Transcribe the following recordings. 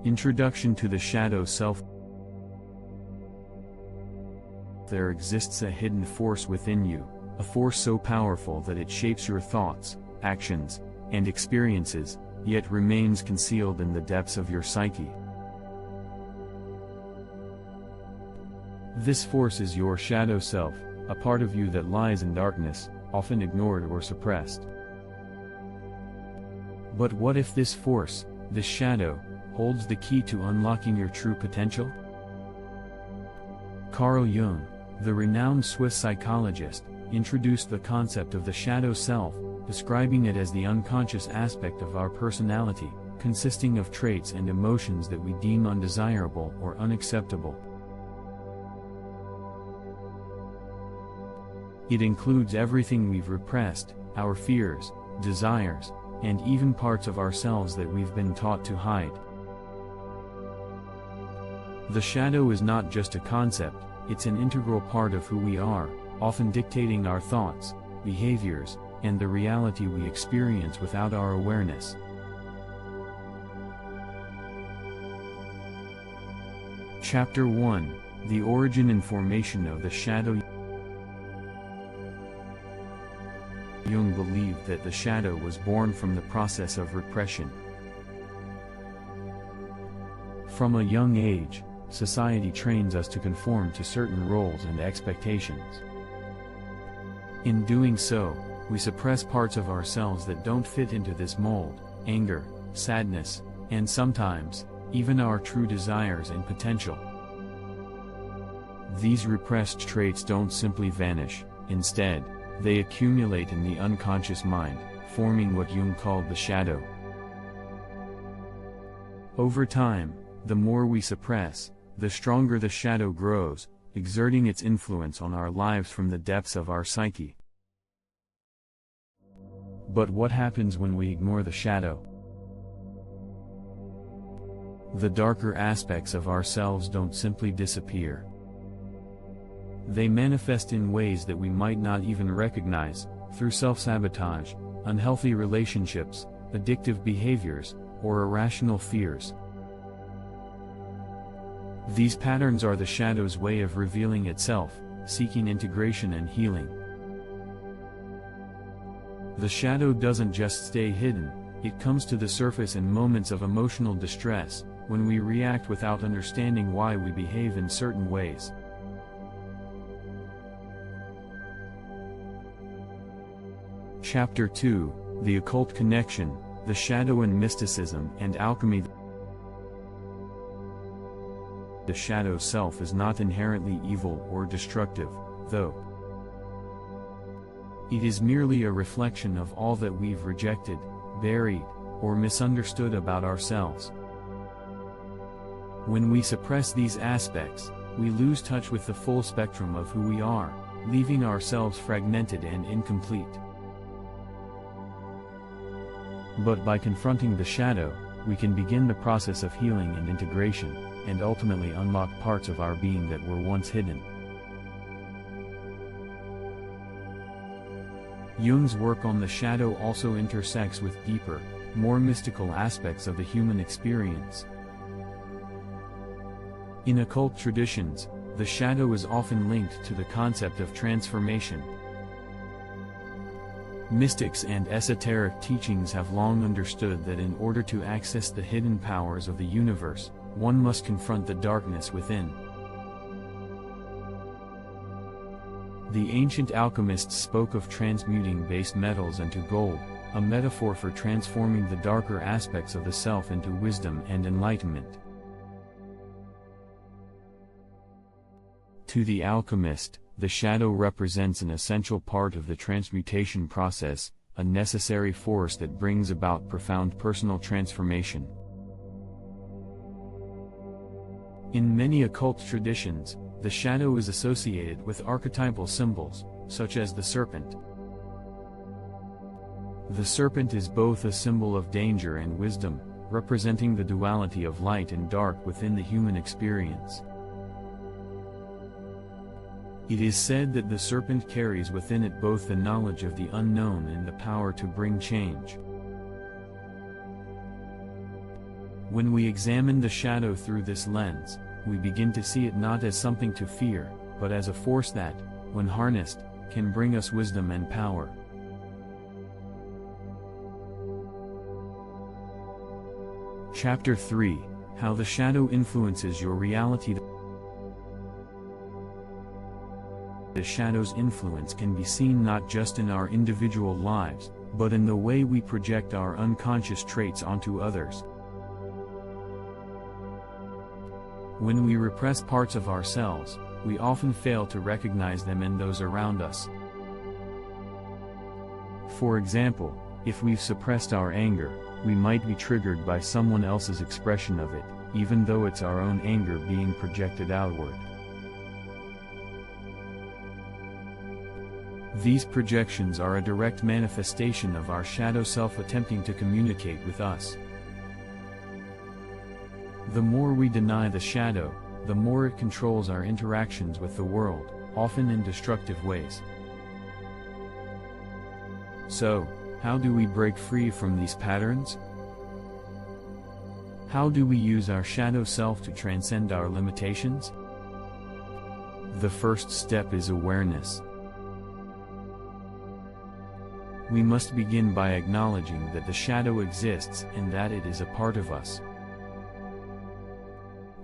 Introduction to the Shadow Self. There exists a hidden force within you, a force so powerful that it shapes your thoughts, actions, and experiences, yet remains concealed in the depths of your psyche. This force is your shadow self, a part of you that lies in darkness, often ignored or suppressed. But what if this force, this shadow, holds the key to unlocking your true potential? Carl Jung, the renowned Swiss psychologist, introduced the concept of the shadow self, describing it as the unconscious aspect of our personality, consisting of traits and emotions that we deem undesirable or unacceptable. It includes everything we've repressed, our fears, desires, and even parts of ourselves that we've been taught to hide. The shadow is not just a concept, it's an integral part of who we are, often dictating our thoughts, behaviors, and the reality we experience without our awareness. Chapter 1: The Origin and Formation of the Shadow. Jung believed that the shadow was born from the process of repression. From a young age, society trains us to conform to certain roles and expectations. In doing so, we suppress parts of ourselves that don't fit into this mold: anger, sadness, and sometimes, even our true desires and potential. These repressed traits don't simply vanish, instead, they accumulate in the unconscious mind, forming what Jung called the shadow. Over time, the more we suppress, the stronger the shadow grows, exerting its influence on our lives from the depths of our psyche. But what happens when we ignore the shadow? The darker aspects of ourselves don't simply disappear. They manifest in ways that we might not even recognize, through self-sabotage, unhealthy relationships, addictive behaviors, or irrational fears. These patterns are the shadow's way of revealing itself, seeking integration and healing. The shadow doesn't just stay hidden, it comes to the surface in moments of emotional distress, when we react without understanding why we behave in certain ways. Chapter 2: The Occult Connection, the Shadow in Mysticism and Alchemy. The shadow self is not inherently evil or destructive, though. It is merely a reflection of all that we've rejected, buried, or misunderstood about ourselves. When we suppress these aspects, we lose touch with the full spectrum of who we are, leaving ourselves fragmented and incomplete. But by confronting the shadow, we can begin the process of healing and integration, and ultimately unlock parts of our being that were once hidden. Jung's work on the shadow also intersects with deeper, more mystical aspects of the human experience. In occult traditions, the shadow is often linked to the concept of transformation. Mystics and esoteric teachings have long understood that in order to access the hidden powers of the universe, one must confront the darkness within. The ancient alchemists spoke of transmuting base metals into gold, a metaphor for transforming the darker aspects of the self into wisdom and enlightenment. To the alchemist, the shadow represents an essential part of the transmutation process, a necessary force that brings about profound personal transformation. In many occult traditions, the shadow is associated with archetypal symbols, such as the serpent. The serpent is both a symbol of danger and wisdom, representing the duality of light and dark within the human experience. It is said that the serpent carries within it both the knowledge of the unknown and the power to bring change. When we examine the shadow through this lens, we begin to see it not as something to fear, but as a force that, when harnessed, can bring us wisdom and power. Chapter 3: How the Shadow Influences Your Reality. The shadow's influence can be seen not just in our individual lives, but in the way we project our unconscious traits onto others. When we repress parts of ourselves, we often fail to recognize them in those around us. For example, if we've suppressed our anger, we might be triggered by someone else's expression of it, even though it's our own anger being projected outward. These projections are a direct manifestation of our shadow self attempting to communicate with us. The more we deny the shadow, the more it controls our interactions with the world, often in destructive ways. So, how do we break free from these patterns? How do we use our shadow self to transcend our limitations? The first step is awareness. We must begin by acknowledging that the shadow exists and that it is a part of us.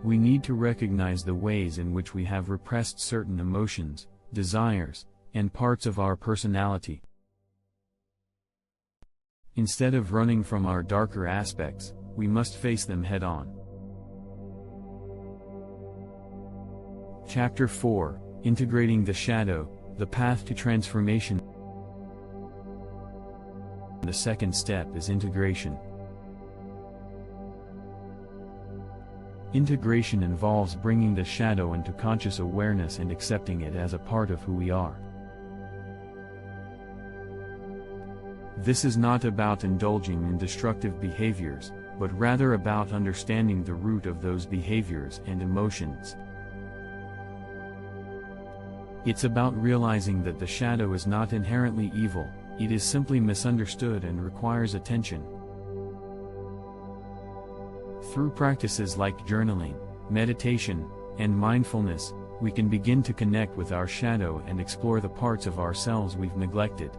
We need to recognize the ways in which we have repressed certain emotions, desires, and parts of our personality. Instead of running from our darker aspects, we must face them head-on. Chapter 4: Integrating the Shadow, the Path to Transformation. The second step is integration. Integration involves bringing the shadow into conscious awareness and accepting it as a part of who we are. This is not about indulging in destructive behaviors, but rather about understanding the root of those behaviors and emotions. It's about realizing that the shadow is not inherently evil, it is simply misunderstood and requires attention. Through practices like journaling, meditation, and mindfulness, we can begin to connect with our shadow and explore the parts of ourselves we've neglected.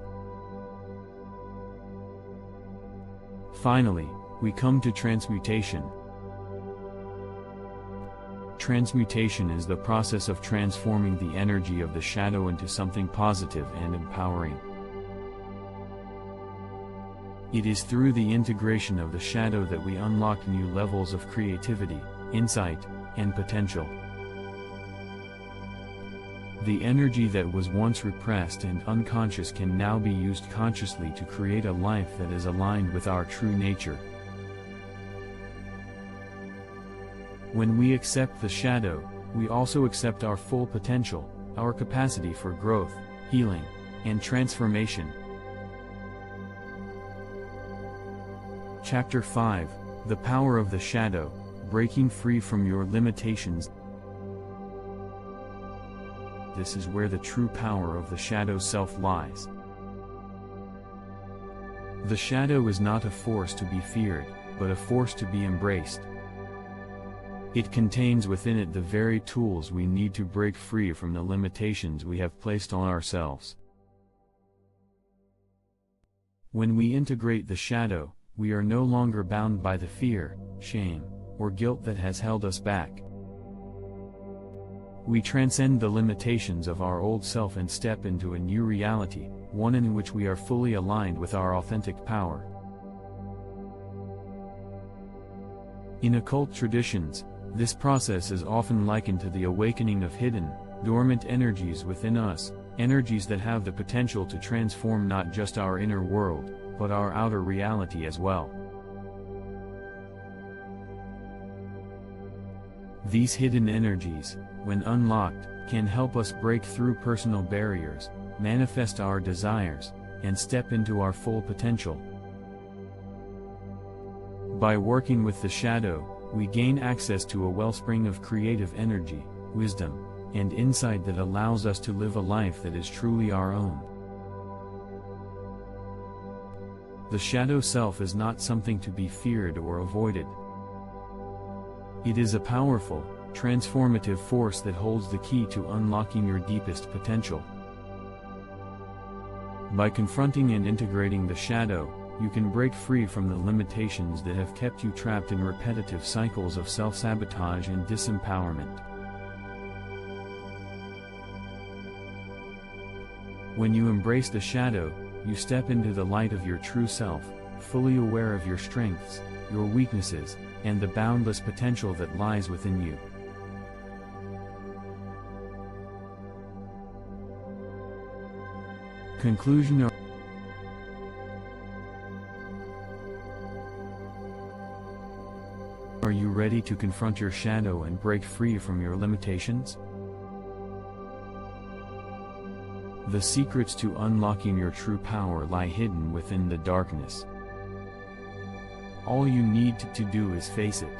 Finally, we come to transmutation. Transmutation is the process of transforming the energy of the shadow into something positive and empowering. It is through the integration of the shadow that we unlock new levels of creativity, insight, and potential. The energy that was once repressed and unconscious can now be used consciously to create a life that is aligned with our true nature. When we accept the shadow, we also accept our full potential, our capacity for growth, healing, and transformation. Chapter 5: The Power of the Shadow, Breaking Free from Your Limitations. This is where the true power of the shadow self lies. The shadow is not a force to be feared, but a force to be embraced. It contains within it the very tools we need to break free from the limitations we have placed on ourselves. When we integrate the shadow, we are no longer bound by the fear, shame, or guilt that has held us back. We transcend the limitations of our old self and step into a new reality, one in which we are fully aligned with our authentic power. In occult traditions, this process is often likened to the awakening of hidden, dormant energies within us, energies that have the potential to transform not just our inner world, but our outer reality as well. These hidden energies, when unlocked, can help us break through personal barriers, manifest our desires, and step into our full potential. By working with the shadow, we gain access to a wellspring of creative energy, wisdom, and insight that allows us to live a life that is truly our own. The shadow self is not something to be feared or avoided. It is a powerful, transformative force that holds the key to unlocking your deepest potential. By confronting and integrating the shadow, you can break free from the limitations that have kept you trapped in repetitive cycles of self-sabotage and disempowerment. When you embrace the shadow, you step into the light of your true self, fully aware of your strengths, your weaknesses, and the boundless potential that lies within you. Conclusion. Are you ready to confront your shadow and break free from your limitations? The secrets to unlocking your true power lie hidden within the darkness. All you need to do is face it.